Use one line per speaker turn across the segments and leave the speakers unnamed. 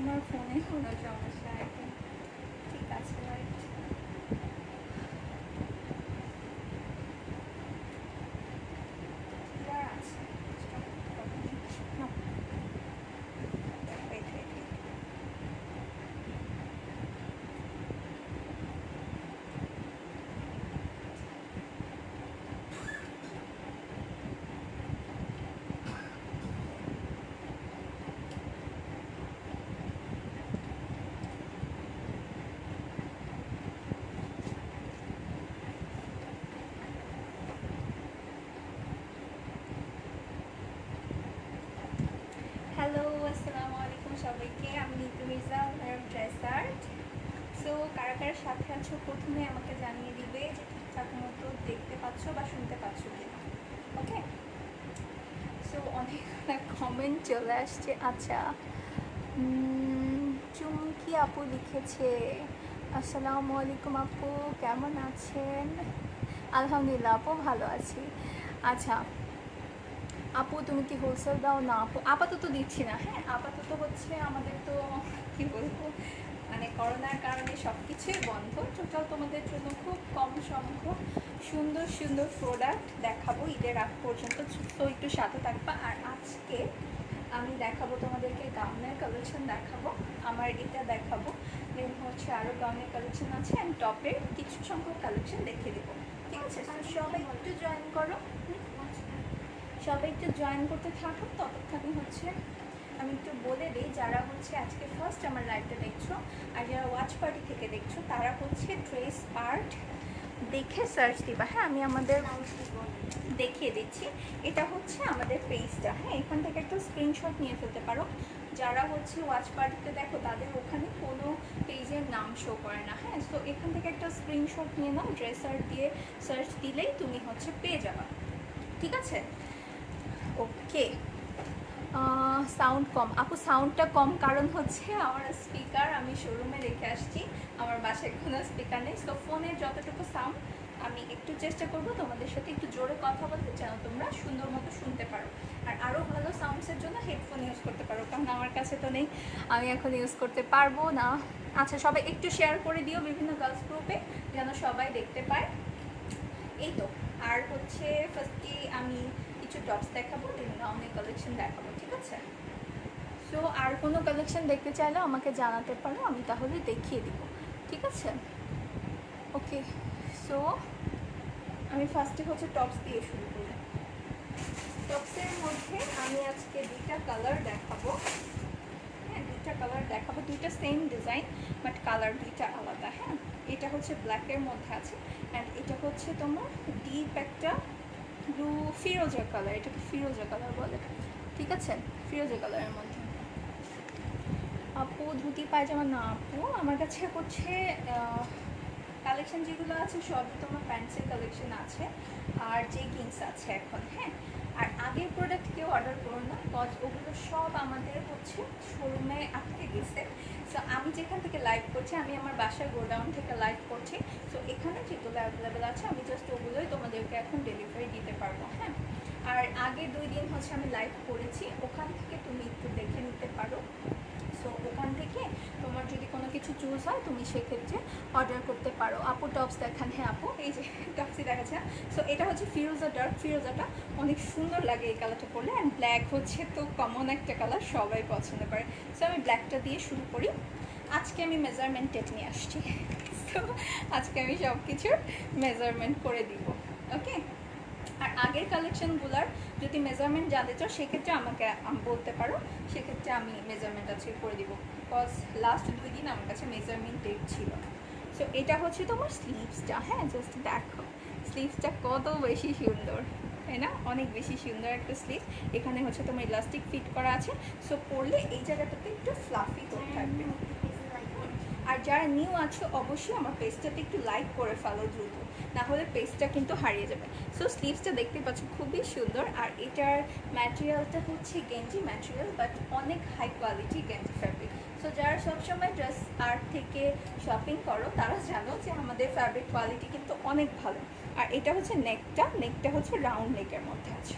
আমার ফোনে কোনো সমস্যা আছে। ঠিক আছে, রাইট। আছে। No. Wait, wait, wait. Hello, আসসালামু আলাইকুম সবাইকে। আমি নিতু মির্জা, ওনার ড্রেস আর্ট। সো কারা কারা সাথে আছো প্রথমে আমাকে জানিয়ে দিবে যে ঠিকঠাক মতো দেখতে পাচ্ছ বা শুনতে পাচ্ছ কিনা। ওকে, সো অনেক কমেন্ট চলে আসছে। আচ্ছা, চুমকি আপু লিখেছে, আসসালামু আলাইকুম আপু, কেমন আছেন? আলহামদুলিল্লাহ আপু, ভালো আছি। আচ্ছা আপু, তুমি কি হোলসেল দাও? না আপু, আপাতত দিচ্ছি না। হ্যাঁ, আপাতত হচ্ছে আমাদের তো কি বলবো, মানে করোনার কারণে সব কিছুই বন্ধ। টোটাল তোমাদের জন্য খুব কম সংখ্যক সুন্দর সুন্দর প্রোডাক্ট দেখাবো ঈদের আগ পর্যন্ত, তো একটু সাথে থাকবা। আর আজকে আমি দেখাবো তোমাদেরকে গাউনের কালেকশন দেখাবো, আমার এটা দেখাবো, দেন হচ্ছে আরও গাউনের কালেকশন আছে, অ্যান্ড টপের কিছু সংখ্যক কালেকশন দেখিয়ে দেবো। ঠিক আছে, তো সবাই একটু জয়েন করো, সবাই একটু জয়েন করতে থাকো। ততক্ষণে হচ্ছে আমি একটু বলে দিই, যারা হচ্ছে আজকে ফার্স্ট আমার লাইভটা দেখছো আর যারা ওয়াচ পার্টি থেকে দেখছো, তারা হচ্ছে ড্রেস আর্ট দেখে সার্চ দিবা। হ্যাঁ, আমি আমাদের দেখিয়ে দিচ্ছি। এটা হচ্ছে আমাদের পেজটা। হ্যাঁ, এখান থেকে একটা স্ক্রিনশট নিয়ে ফেলতে পারো। যারা হচ্ছে ওয়াচ পার্টিতে দেখো তাদের ওখানে কোনো পেজের নাম শো করে না। হ্যাঁ, তো এখান থেকে একটা স্ক্রিনশট নিয়ে নাও, ড্রেস আর্ট দিয়ে সার্চ দিলেই তুমি হচ্ছে পেয়ে যাবা। ঠিক আছে, ওকে। সাউন্ড কম আপু, সাউন্ডটা কম কারণ হচ্ছে আমার স্পিকার আমি শোরুমে রেখে আসছি, আমার বাসায় কোনো স্পিকার নেই। তো ফোনের যতটুকু সাউন্ড আমি একটু চেষ্টা করব তোমাদের সাথে একটু জোরে কথা বলতে, যেন তোমরা সুন্দর মতো শুনতে পারো। আর আরও ভালো সাউন্ডসের জন্য হেডফোন ইউজ করতে পারো, কারণ আমার কাছে তো নেই, আমি এখন ইউজ করতে পারবো না। আচ্ছা, সবাই একটু শেয়ার করে দিও বিভিন্ন গার্লস গ্রুপে, যেন সবাই দেখতে পায়। এই তো। আর হচ্ছে ফার্স্টে আমি কিছু টপস দেখাবো, দেন গাউনের কালেকশন দেখাবো। ঠিক আছে, সো আর কোনো কালেকশন দেখতে চাইলেও আমাকে জানাতে পারো, আমি তাহলে দেখিয়ে দিব। ঠিক আছে, ওকে। সো আমি ফার্স্টে হচ্ছে টপস দিয়ে শুরু করি। টপসের মধ্যে আমি আজকে দুইটা কালার দেখাবো। হ্যাঁ, দুইটা কালার দেখাবো, দুইটা সেম ডিজাইন বাট কালার দুইটা আলাদা। হ্যাঁ, এটা হচ্ছে ব্ল্যাকের মধ্যে আছে, অ্যান্ড এটা হচ্ছে তোমার ডিপ একটা ব্লু ফিরোজা কালার, এটাকে ফিরোজা কালার বলে। ঠিক আছে, ফিরোজা কালারের মধ্যে। আপু ধুতি পায়জামা? না আপু, আমার কাছে হচ্ছে কালেকশন যেগুলো আছে সবই তোমার প্যান্টসের কালেকশন আছে আর জেগিংস আছে এখন। হ্যাঁ, আর আগের প্রোডাক্ট কেউ অর্ডার করো না, কজ ওগুলো সব আমাদের হচ্ছে শোরুমে আটকে গেছে। সো আমি যেখান থেকে লাইভ করছি, আমি আমার বাসার গোডাউন থেকে লাইভ করছি। সো এখানে যেগুলো অ্যাভেলেবেল আছে আমি জাস্ট ওগুলোই তোমাদেরকে এখন ডেলিভারি দিতে পারবো। হ্যাঁ, আর আগে 2 দিন হচ্ছে আমি লাইভ করেছি, ওখান থেকে তুমি একটু দেখে নিতে পারো। সো ওখান থেকে তোমার যদি কোনো কিছু চুজ হয় তুমি সেক্ষেত্রে অর্ডার করতে পারো। আপু টপস দেখান। হ্যাঁ আপু, এই যে টপসই দেখাচ্ছে। সো এটা হচ্ছে ফিরোজা, ডার্ক ফিরোজাটা অনেক সুন্দর লাগে এই কালারটা পরলে, অ্যান্ড ব্ল্যাক হচ্ছে তো কমন একটা কালার, সবাই পছন্দ করে। সো আমি ব্ল্যাকটা দিয়ে শুরু করি। আজকে আমি মেজারমেন্ট টেপ নিয়ে আসছি, তো আজকে আমি সব কিছুর মেজারমেন্ট করে দিব। ওকে, আর আগের কালেকশনগুলোর যদি মেজারমেন্ট জানতে চাও সেক্ষেত্রে আমাকে বলতে পারো, সেক্ষেত্রে আমি মেজারমেন্ট আজকে করে দিব, বিকজ লাস্ট 2 দিন আমার কাছে মেজারমেন্ট টেপ ছিল। সো এটা হচ্ছে তোমার স্লিভসটা। হ্যাঁ, জাস্ট দেখো স্লিভসটা কত বেশি সুন্দর, তাই না? অনেক বেশি সুন্দর একটা স্লিভ। এখানে হচ্ছে তোমার ইলাস্টিক ফিট করা আছে, সো পরলে এই জায়গাটাতে একটু ফ্লাফি করে থাকবে। আর যারা নিউ আছো অবশ্যই আমার পেজটাতে একটু লাইক করে ফেলো দ্রুত, না হলে পেজটা কিন্তু হারিয়ে যাবে। সো স্লিভসটা দেখতে পাচ্ছ খুবই সুন্দর, আর এটার ম্যাটেরিয়ালটা হচ্ছে গেঞ্জি ম্যাটেরিয়াল, বাট অনেক হাই কোয়ালিটি গেঞ্জি ফ্যাব্রিক। সো যারা সবসময় ড্রেস আর্ট থেকে শপিং করো তারা জানো যে আমাদের ফ্যাব্রিক কোয়ালিটি কিন্তু অনেক ভালো। আর এটা হচ্ছে নেকটা হচ্ছে রাউন্ড নেকের মধ্যে আছে,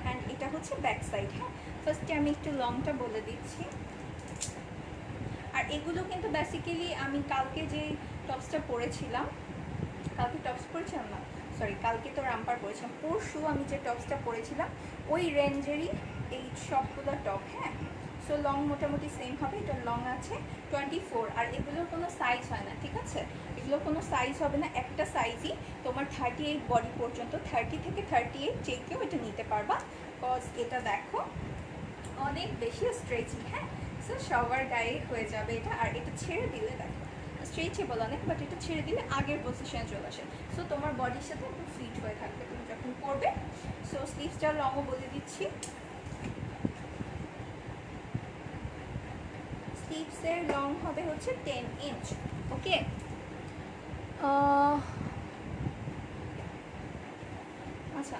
অ্যান্ড এটা হচ্ছে ব্যাক সাইড। হ্যাঁ, ফার্স্টে আমি একটু লংটা বলে দিচ্ছি। আর এগুলো কিন্তু বেসিক্যালি আমি কালকে যে টপসটা পরেছিলাম, কালকে টপস পরেছিলাম না, সরি কালকে তো রামপার পরেছিলাম, পরশু আমি যে টপসটা পরেছিলাম ওই রেঞ্জেরই এই সবগুলো টপ। হ্যাঁ, সো লং মোটামুটি সেম হবে। এটা লং আছে 24, আর এগুলোর কোনো সাইজ হয় না, ঠিক আছে? এগুলোর কোনো সাইজ হবে না, একটা সাইজই তোমার 38 বডি পর্যন্ত, 30 থেকে 38 যে কেউ এটা নিতে পারবা। কজ এটা দেখো অনেক বেশি স্ট্রেচি। হ্যাঁ, সো সবার গায়ে হয়ে যাবে এটা। আর এটা ছেড়ে দিলে দেখো স্ট্রেচেবল অনেক, বাট এটা ছেড়ে দিলে আগের পজিশনে চলে আসে, সো তোমার বডির সাথে একটু ফিট হয়ে থাকবে তুমি যখন করবে। সো স্লিভসটার লংও বলে দিচ্ছি। স্লিভসের লং হবে হচ্ছে 10 ইঞ্চ। ওকে, আচ্ছা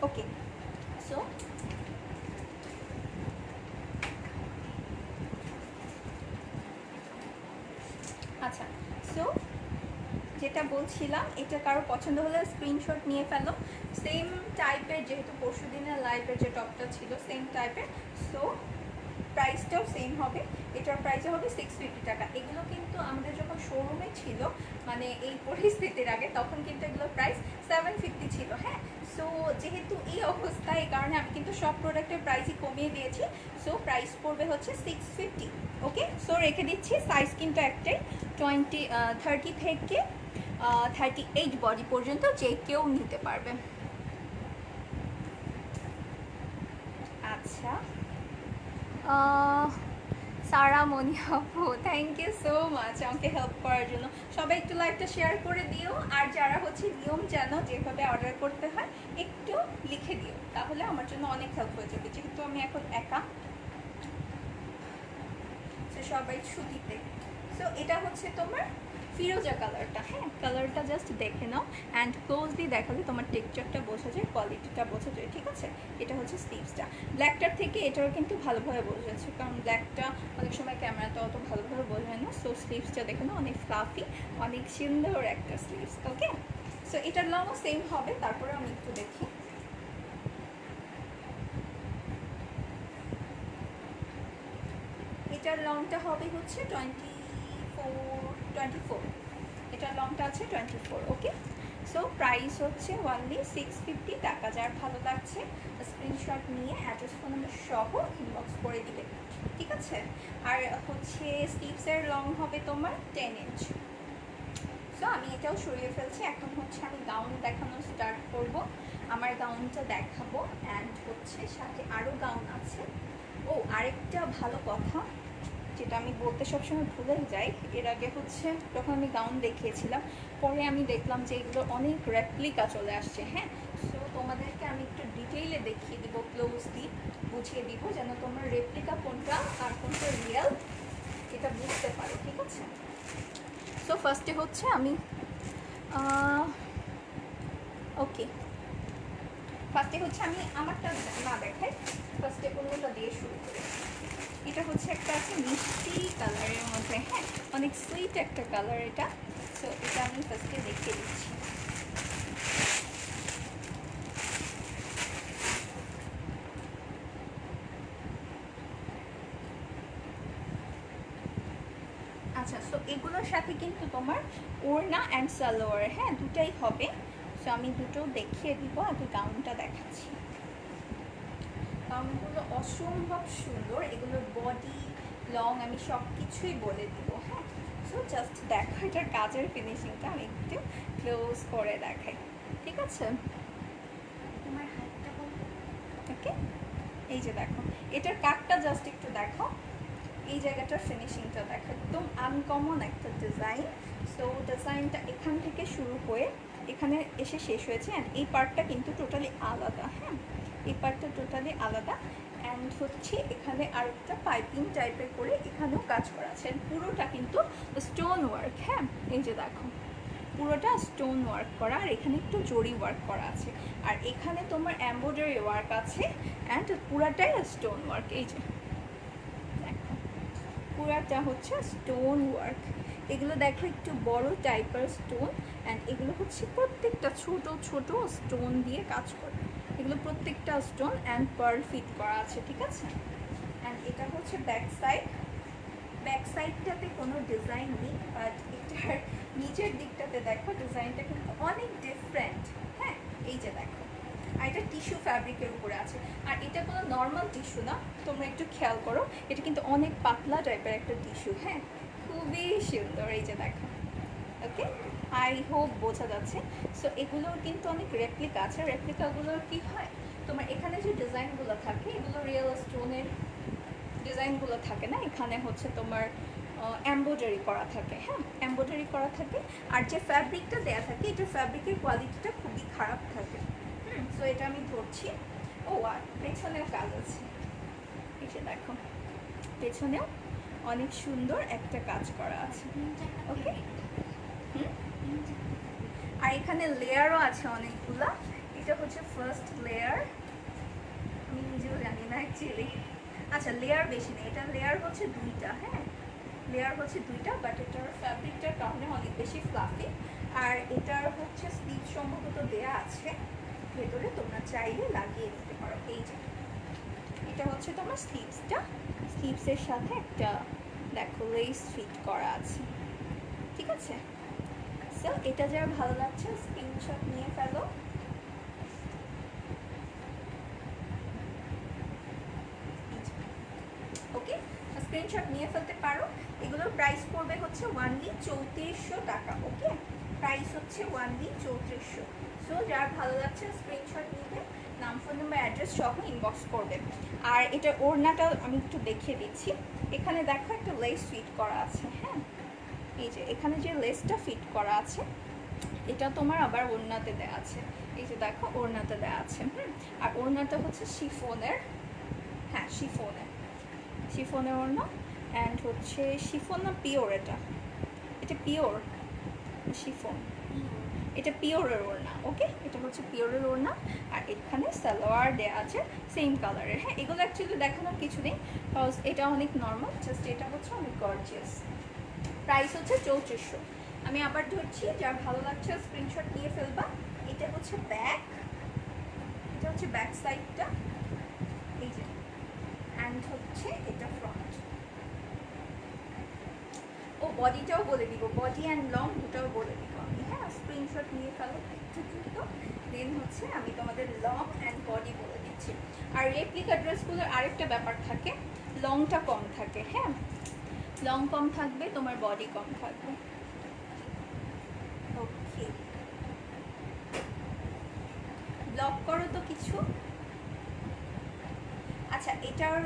ওকে। সো আচ্ছা, সো যেটা বলছিলাম, এটা কারো পছন্দ হলে স্ক্রিনশট নিয়ে ফেলো। সেম টাইপের, যেহেতু পরশু দিনের লাইভের যে টপটা ছিল সেম টাইপের, সো প্রাইসটাও সেম হবে। এটার প্রাইসও হবে 650 টাকা। এগুলো কিন্তু আমাদের যখন শোরুমে ছিল, মানে এই পরিস্থিতির আগে, তখন কিন্তু এগুলোর প্রাইস 750 ছিল। হ্যাঁ, সো যেহেতু এই অবস্থা, এই কারণে আমি কিন্তু সব প্রোডাক্টের প্রাইসই কমিয়ে দিয়েছি। সো প্রাইস পড়বে হচ্ছে 650। ওকে, সো রেখে দিচ্ছি। সাইজ কিন্তু একটাই, 30 থেকে 38 বডি পর্যন্ত যে কেউ নিতে পারবে। আচ্ছা, সারা মনি আপু, থ্যাংক ইউ সো মাচ আমাকে হেল্প করার জন্য। সবাই একটু লাইভটা শেয়ার করে দিও, আর যারা হচ্ছে নিয়ম জানো যেভাবে অর্ডার করতে হয় একটু লিখে দিও, তাহলে আমার জন্য অনেক হেল্প হয়ে যাবে, যেহেতু আমি এখন একা। সবাই ছুটিতে। সো এটা হচ্ছে তোমার ফিরোজা কালারটা। হ্যাঁ, কালারটা জাস্ট দেখে নাও, অ্যান্ড ক্লোজলি দেখালে তোমার টেক্সচারটা বোঝা যায়, কোয়ালিটিটা বোঝা যায়, ঠিক আছে? এটা হচ্ছে স্লিভসটা। ব্ল্যাকটার থেকে এটাও কিন্তু ভালোভাবে বোঝা যাচ্ছে, কারণ ব্ল্যাকটা অনেক সময় ক্যামেরাটা অত ভালোভাবে বোঝা যায় না। সো স্লিভসটা দেখে নাও, অনেক ফ্লাফি, অনেক সুন্দর একটা স্লিভস। ওকে, সো এটার লংও সেম হবে। তারপরে আমি একটু দেখি, এটার লংটা হবে হচ্ছে 24। এটার লংটা আছে 24। ওকে, সো প্রাইস হচ্ছে অনলি 650 টাকা। যার ভালো লাগছে স্ক্রিনশট নিয়ে অ্যাড্রেস ফোন নাম্বার সহ ইনবক্স করে দিবে, ঠিক আছে? আর হচ্ছে স্লিভসের লং হবে তোমার 10 ইঞ্চ। সো আমি এটাও সরিয়ে ফেলছি। এখন হচ্ছে আমি গাউন দেখানো স্টার্ট করব। আমার গাউনটা দেখাবো, অ্যান্ড হচ্ছে সাথে আরও গাউন আছে। ও, আরেকটা ভালো কথা যেটা আমি বলতে সবসময় ভুলে যাই, এর আগে হচ্ছে যখন আমি গাউন দেখিয়েছিলাম, পরে আমি দেখলাম যে এগুলো অনেক রেপ্লিকা চলে আসছে। হ্যাঁ, সো তোমাদেরকে আমি একটু ডিটেইলে দেখিয়ে দিব, ক্লোজলি বুঝিয়ে দিব, যেন তোমরা রেপ্লিকা কোনটা আর কোনটা রিয়েল এটা বুঝতে পারো, ঠিক আছে? সো ফার্স্টে হচ্ছে আমি ওকে, ফার্স্টে হচ্ছে আমি আমারটা না দেখাই, ফার্স্টে কোনটা দিয়ে শুরু করি। এটা হচ্ছে একটা আছে মিষ্টি কালারের মধ্যে। হ্যাঁ, অনেক সুইট একটা কালার এটা। সো এটা আমি ফার্স্টে দেখিয়ে দিচ্ছি। আচ্ছা, সো এগুলোর সাথে কিন্তু তোমার ওড়না অ্যান্ড সালোয়ার, হ্যাঁ, দুটাই হবে। সো আমি দুটো দেখিয়ে দিব, আগে গাউনটা দেখাচ্ছি। গাউনগুলো অসম্ভব সুন্দর, এগুলোর বডি লং আমি সব কিছুই বলে দিব। হ্যাঁ, সো জাস্ট দেখো এটার কাজের ফিনিশিংটা আমি একটু ক্লোজ করে দেখাই, ঠিক আছে? তোমার হাতটা বলো। ওকে, এই যে দেখো এটার কাটটা জাস্ট একটু দেখো, এই জায়গাটার ফিনিশিংটা দেখো, একদম আনকমন একটা ডিজাইন। সো ডিজাইনটা এখান থেকে শুরু হয়ে এখানে এসে শেষ হয়েছে, অ্যান্ড এই পার্টটা কিন্তু টোটালি আলাদা। হ্যাঁ, এই পার্টটা টোটালি আলাদা, অ্যান্ড হচ্ছে এখানে আরেকটা পাইপিং টাইপের করে এখানেও কাজ করা আছে। পুরোটা কিন্তু স্টোন ওয়ার্ক। হ্যাঁ, এই যে দেখো পুরোটা স্টোন ওয়ার্ক করা, আর এখানে একটু জরি ওয়ার্ক করা আছে, আর এখানে তোমার এমব্রয়ডারি ওয়ার্ক আছে, অ্যান্ড পুরাটাই স্টোন ওয়ার্ক। এই যে পুরাটা হচ্ছে স্টোন ওয়ার্ক। এগুলো দেখো একটু বড় টাইপের স্টোন, অ্যান্ড এগুলো হচ্ছে প্রত্যেকটা ছোট ছোট স্টোন দিয়ে কাজ করে। এগুলো প্রত্যেকটা স্টোন অ্যান্ড পার্ল ফিট করা আছে, ঠিক আছে। অ্যান্ড এটা হচ্ছে ব্যাক সাইড। ব্যাক সাইডটাতে কোনো ডিজাইন নেই, বাট এটার নিচের দিকটাতে দেখো ডিজাইনটা কিন্তু অনেক ডিফারেন্ট। হ্যাঁ, এই যে দেখো, আর এটা টিস্যু ফ্যাব্রিকের উপরে আছে। আর এটা কোনো নর্মাল টিস্যু না, তোমরা একটু খেয়াল করো, এটা কিন্তু অনেক পাতলা টাইপের একটা টিস্যু। হ্যাঁ, খুবই সুন্দর, এই যে দেখো। ওকে, আই হোপ বোঝা যাচ্ছে। সো এগুলোর কিন্তু অনেক রেপ্লিকা আছে। রেপ্লিকাগুলোর কি হয়, তোমার এখানে যে ডিজাইনগুলো থাকে এগুলো রিয়েল স্টোনের ডিজাইনগুলো থাকে না, এখানে হচ্ছে তোমার এমব্রয়ডারি করা থাকে। হ্যাঁ, এমব্রয়ডারি করা থাকে। আর যে ফ্যাব্রিকটা দেওয়া থাকে, এটা ফ্যাব্রিকের কোয়ালিটিটা খুবই খারাপ থাকে। সো এটা আমি ধরছি। ও আর পেছনেও কাজ আছে, এই যে দেখো, পেছনেও অনেক সুন্দর একটা কাজ করা আছে। ওকে, আর এখানে লেয়ারও আছে অনেকগুলা। এটা হচ্ছে ফার্স্ট লেয়ার, আমি নিজেও জানি না অ্যাকচুয়ালি। আচ্ছা, লেয়ার বেশি নেই, এটা লেয়ার হচ্ছে 2টা। হ্যাঁ, লেয়ার হচ্ছে 2টা, বাট এটার ফ্যাব্রিকটার কারণে অনেক বেশি ফ্লাফি। আর এটার হচ্ছে স্লিভ সম্ভবত দেয়া আছে ভেতরে, তোমরা চাইলে লাগিয়ে নিতে পারো। এই যে এটা হচ্ছে তোমার স্লিভসটা, স্লিভসের সাথে একটা দেখো লেস ফিট করা আছে, ঠিক আছে। সো এটা যার ভালো লাগছে স্ক্রিনশট নিয়ে ফেলো। ওকে, স্ক্রিনশট নিয়ে ফেলতে পারো। এগুলোর প্রাইস পড়বে হচ্ছে ওয়ানলি 3400 টাকা। ওকে, প্রাইস হচ্ছে ওয়ানলি 3400। সো যার ভালো লাগছে স্ক্রিনশট নিতে, নাম, ফোন নাম্বার, অ্যাড্রেস সহ ইনবক্স করবে। আর এটা ওড়নাটা আমি একটু দেখিয়ে দিচ্ছি। এখানে দেখো একটা লেস ফিট করা আছে। হ্যাঁ, এই যে এখানে যে লেসটা ফিট করা আছে এটা তোমার আবার ওড়নাতে দেওয়া আছে। এই যে দেখো ওড়নাতে দেওয়া আছে। আর ওড়নাটা হচ্ছে শিফনের। হ্যাঁ, শিফনের ওড়না। অ্যান্ড হচ্ছে শিফন না পিওর, এটা পিওর শিফন, এটা পিওরের ওড়না। ওকে, এটা হচ্ছে পিওরের ওড়না। আর এখানে সালোয়ার দেওয়া আছে সেম কালারের। হ্যাঁ, এগুলো অ্যাকচুয়ালি দেখানোর কিছু নেই, বিকজ এটা অনেক নর্মাল, জাস্ট এটা হচ্ছে অনেক গর্জিয়াস। প্রাইস হচ্ছে 3400। আমি আবার ধরছি, যার ভালো লাগছে স্ক্রিনশট নিয়ে ফেলবা। এটা হচ্ছে ব্যাক, এটা হচ্ছে ব্যাক সাইডটা, এই যে। অ্যান্ড হচ্ছে এটা ফ্রন্ট। ও বডিটাও বলে দিব, বডি অ্যান্ড লং দুটাও বলে দিব আমি। হ্যাঁ, স্ক্রিনশট নিয়ে ফেলো একটু দ্রুত। দেন হচ্ছে আমি তোমাদের লং অ্যান্ড বডি বলে দিচ্ছি। আর রেপ্লিকা ড্রেসগুলোর আরেকটা ব্যাপার থাকে, লংটা কম থাকে। হ্যাঁ, লং কম থাকবে, তোমার বডি কম থাকবে। ওকে, ব্লক করো তো কিছু। আচ্ছা, এটার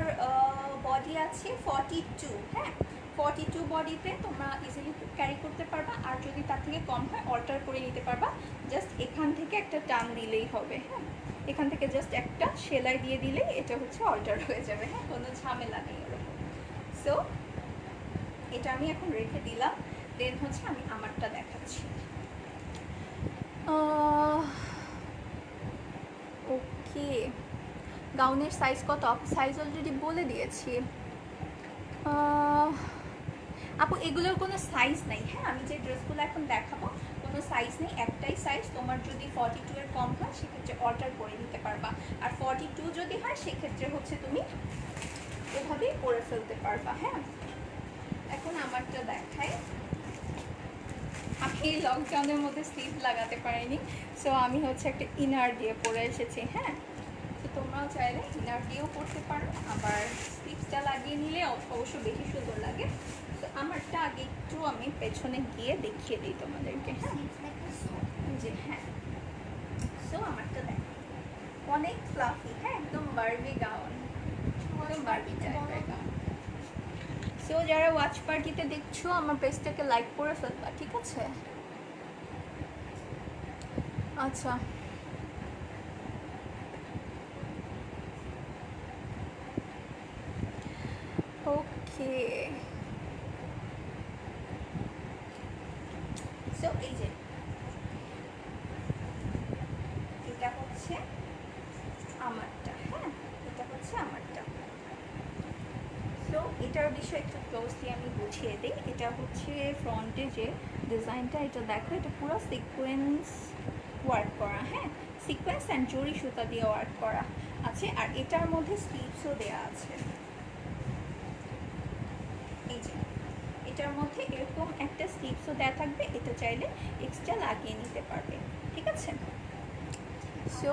বডি আছে 42। হ্যাঁ, 42 বডিতে তোমরা ইজিলি ক্যারি করতে পারবা। আর যদি তার থেকে কম হয় অল্টার করে নিতে পারবা, জাস্ট এখান থেকে একটা টান দিলেই হবে। হ্যাঁ, এখান থেকে জাস্ট একটা সেলাই দিয়ে দিলেই এটা হচ্ছে অল্টার হয়ে যাবে। হ্যাঁ, কোনো ঝামেলা নেই ওরকম। সো এটা আমি এখন রেখে দিলাম। দেন হচ্ছে আমি আমারটা দেখাচ্ছি। ওকে, গাউনের সাইজ কত? সাইজ অলরেডি বলে দিয়েছি। আপু এগুলোর কোনো সাইজ নেই। হ্যাঁ, আমি যে ড্রেসগুলো এখন দেখাবো কোনো সাইজ নেই, একটাই সাইজ। তোমার যদি 42 এর কম হয় সেক্ষেত্রে অল্টার করে নিতে পারবা। আর 42 যদি হয় সেক্ষেত্রে হচ্ছে তুমি এভাবেই পরে ফেলতে পারবা। হ্যাঁ, এখন আমারটা দেখাই। আমি লকডাউনের মধ্যে স্লিভ লাগাতে পারিনি, সো আমি হচ্ছে একটা ইনার দিয়ে পরে এসেছি। হ্যাঁ, তো তোমরাও চাইলে ইনার দিয়েও করতে পারো, আবার স্লিভসটা লাগিয়ে নিলে অবশ্য বেশি সুন্দর লাগে। তো আমারটা আগে একটু আমি পেছনে গিয়ে দেখিয়ে দিই তোমাদেরকে। হ্যাঁ, যে হ্যাঁ, সো আমারটা দেখ অনেক ফ্লাফি। হ্যাঁ, একদম বারবি গাউন, একদম বারবি টাইপের গাউন। সো যারা ওয়াচ পার্টিতে দেখছো আমার পেজটাকে লাইক করে ফেলবা, ঠিক আছে? আচ্ছা, ওকে। সো এই যে এটা হচ্ছে আমারটা। হ্যাঁ, এটা হচ্ছে আমারটা। সো এটার বিষয়ে একটু ক্লোজলি আমি বুঝিয়ে দিই। এটা হচ্ছে ফ্রন্টে যে ডিজাইনটা, এটা দেখো, এটা পুরো সিকোয়েন্স ওয়ার্ক করা। হ্যাঁ, সিকোয়েন্স অ্যান্ড জরি সুতা দিয়ে ওয়ার্ক করা আছে। আর এটার মধ্যে স্লিভসও দেওয়া আছে। এই যে এটার মধ্যে এরকম একটা স্লিভসও দেওয়া থাকবে, এটা চাইলে এক্সট্রা লাগিয়ে নিতে পারবে, ঠিক আছে। সো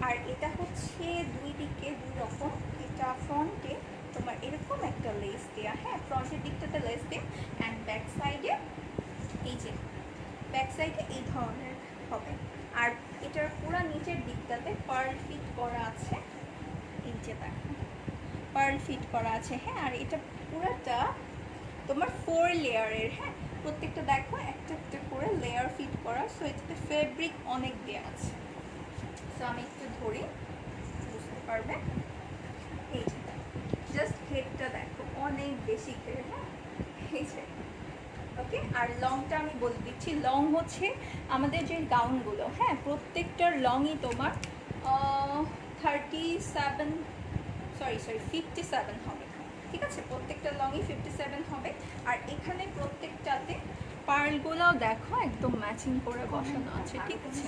আর এটা হচ্ছে দুই দিকে দুই রকম। এটা ফ্রন্টে তোমার এরকম একটা লেস দেওয়া, হ্যাঁ ফ্রন্টের দিকটাতে লেস দেওয়া, অ্যান্ড ব্যাক সাইডে এই যে ব্যাক সাইডে এই ধরনের হবে। আর এটার পুরো নিচের দিকটাতে পার্ল ফিট করা আছে, এই যে দেখো পার্ল ফিট করা আছে, হ্যাঁ। আর এটা পুরোটা তোমার 4 লেয়ারের, হ্যাঁ প্রত্যেকটা দেখো একটা একটা করে লেয়ার ফিট করা। সো এটাতে ফেব্রিক অনেক দেওয়া আছে। সো আমি একটু ধরি, বুঝতে পারবে। এই যে জাস্ট ঘেরটা দেখো অনেক বেশি ঘের, হ্যাঁ এই যে ওকে। আর লংটা আমি বলে দিচ্ছি, লং হচ্ছে আমাদের যে গাউনগুলো, হ্যাঁ প্রত্যেকটার লংই তোমার 57 হবে, ঠিক আছে। প্রত্যেকটা লংই 57 হবে। আর এখানে প্রত্যেকটাতে পার্লগুলোও দেখো একদম ম্যাচিং করে বসানো আছে, ঠিক আছে।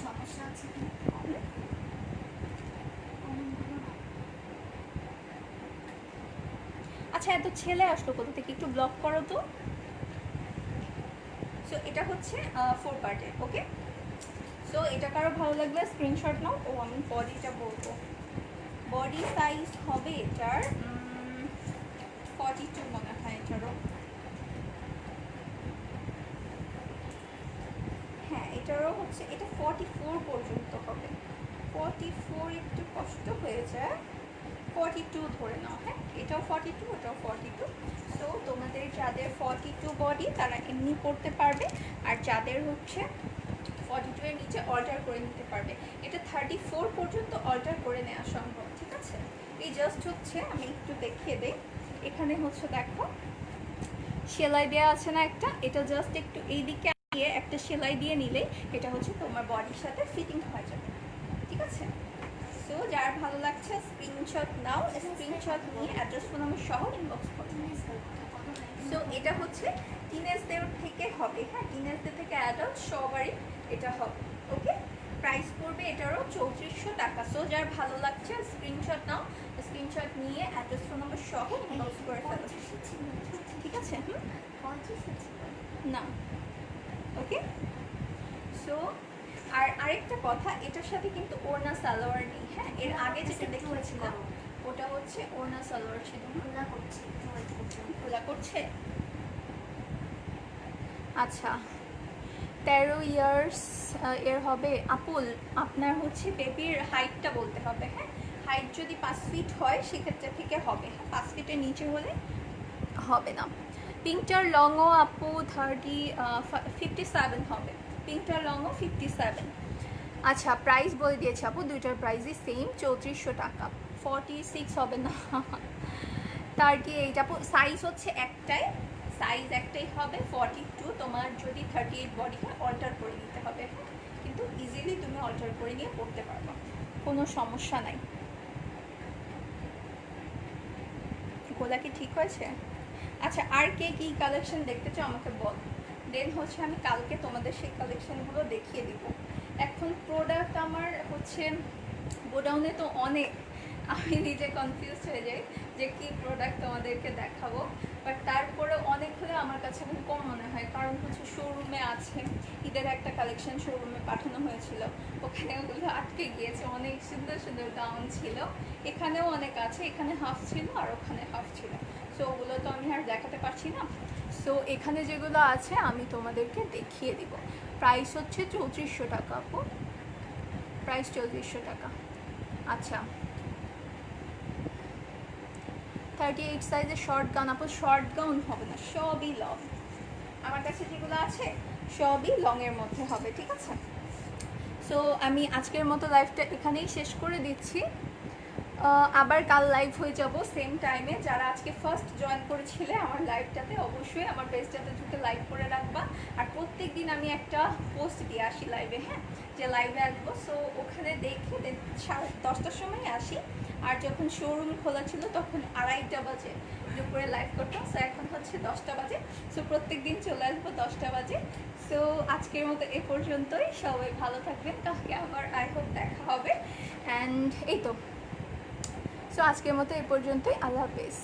আচ্ছা এত ছেলে আসলো কোথা থেকে, একটু ব্লক করো তো। সো এটা হচ্ছে 4 পার্টের, ওকে। সো এটা কারো ভালো লাগলে স্ক্রিনশট নাও। ও আমি বডিটা বলবো, বডি সাইজ হবে এটার 42 মনে হয় এটারও, হ্যাঁ এটারও হচ্ছে, এটা 44 পর্যন্ত হবে। 44 একটু কষ্ট হয়ে যায়, 42 ধরে নাও, হ্যাঁ এটাও 42 ওটাও 42। সো তোমাদের যাদের 42 বডি তারা এমনি পড়তে পারবে, আর যাদের হচ্ছে 42 এর নিচে অল্টার করে নিতে পারবে। এটা 34 পর্যন্ত অল্টার করে নেওয়া সম্ভব, ঠিক আছে। এই জাস্ট হচ্ছে আমি একটু দেখিয়ে দিই, এখানে হচ্ছে দেখো সেলাই দেওয়া আছে না একটা, এটা জাস্ট একটু এইদিকে দিয়ে একটা সেলাই দিয়ে নিলে এটা হচ্ছে তোমার বডির সাথে ফিটিং হয়ে যাবে, ঠিক আছে। সো যার ভালো লাগছে স্ক্রিনশট নাও, স্ক্রিনশট নিয়ে অ্যাড্রেস ফোন নাম্বার সহ ইনবক্স করো। সো এটা হচ্ছে টিনেজদের থেকে হবে, হ্যাঁ টিনেজদের থেকে অ্যাডাল্ট সবারই এটা হবে, ওকে। প্রাইস পড়বে এটারও 3400 টাকা। সো যার ভালো লাগছে স্ক্রিনশট নাও, স্ক্রিনশট নিয়ে অ্যাড্রেস ফোন নাম্বার সহ ইনবক্স করে ফেলো, ঠিক আছে। না ওকে। সো আর আরেকটা কথা, এটার সাথে কিন্তু ওড়না সালোয়ার নেই, হ্যাঁ এর আগে যেটা দেখিয়েছিলাম ওটা হচ্ছে ওড়না সালোয়ার ছিল। খোলা করছে, আচ্ছা 13 ইয়ার্স এর হবে। আপুল আপনার হচ্ছে বেবির হাইটটা বলতে হবে, হ্যাঁ হাইট যদি 5 ফিট হয় সেক্ষেত্রে থেকে হবে, হ্যাঁ 5 ফিটের নিচে হলে হবে না। পিঙ্কটার লংও আপু 57 হবে, পিঙ্কটার লংও 57। আচ্ছা প্রাইস বলে দিয়েছি আপু, দুইটার প্রাইসই সেম 3400 টাকা। 46 হবে না 38 আপু, সাইজ হচ্ছে একটাই, সাইজ একটাই হবে 42। তোমার যদি 38 বডি হয় অল্টার করে নিতে হবে, কিন্তু ইজিলি তুমি অল্টার করে নিয়ে পড়তে পারবে, কোনো সমস্যা নাই। গোলা কি ঠিক হয়েছে? আচ্ছা আর কে কী কালেকশন দেখতে চাও আমাকে বল, দেন হচ্ছে আমি কালকে তোমাদের সেই কালেকশনগুলো দেখিয়ে দিব। এখন প্রোডাক্ট আমার হচ্ছে গোডাউনে তো অনেক, আমি নিজে কনফিউজ হয়ে যাই যে কী প্রোডাক্ট তোমাদেরকে দেখাবো, বাট তারপরে অনেক হলে আমার কাছে খুব কম মনে হয়, কারণ হচ্ছে শোরুমে আছে, ঈদের একটা কালেকশন শোরুমে পাঠানো হয়েছিল, ওখানে ওগুলো আটকে গিয়েছে, অনেক সুন্দর সুন্দর গাউন ছিল, এখানেও অনেক আছে, এখানে হাফ ছিল আর ওখানে হাফ ছিল, সো ওগুলো তো আমি আর দেখাতে পারছি না। সো এখানে যেগুলো আছে আমি তোমাদেরকে দেখিয়ে দিব। প্রাইস হচ্ছে 3400 টাকা আপু, প্রাইস 3400 টাকা। আচ্ছা 38 সাইজের শর্ট গাউন আপু, শর্ট গাউন হবে না, সবই লং, আমার কাছে যেগুলো আছে সবই লংয়ের মধ্যে হবে, ঠিক আছে। সো আমি আজকের মতো লাইভটা এখানেই শেষ করে দিচ্ছি, আবার কাল লাইভ হয়ে যাব সেম টাইমে। যারা আজকে ফার্স্ট জয়েন করেছিলে আমার লাইভটাতে অবশ্যই আমার পেজটাতে ঢুকে লাইভ করে রাখবা, আর প্রত্যেক দিন আমি একটা পোস্ট দিয়ে আসি লাইভে, হ্যাঁ যে লাইভে আসবো, সো ওখানে দেখে 10টার সময় আসি, আর যখন শোরুম খোলা ছিল তখন 2:30 বাজে দুপুরে লাইভ করতাম। সো এখন হচ্ছে 10টা বাজে। সো প্রত্যেক দিন চলে আসবো 10টা বাজে। সো আজকের মতো এ পর্যন্তই। সবাই ভালো থাকবেন, কালকে আবার আই হোপ দেখা হবে। অ্যান্ড এই তো, সো আজকের মতো এ পর্যন্তই। আল্লাহ হাফেজ।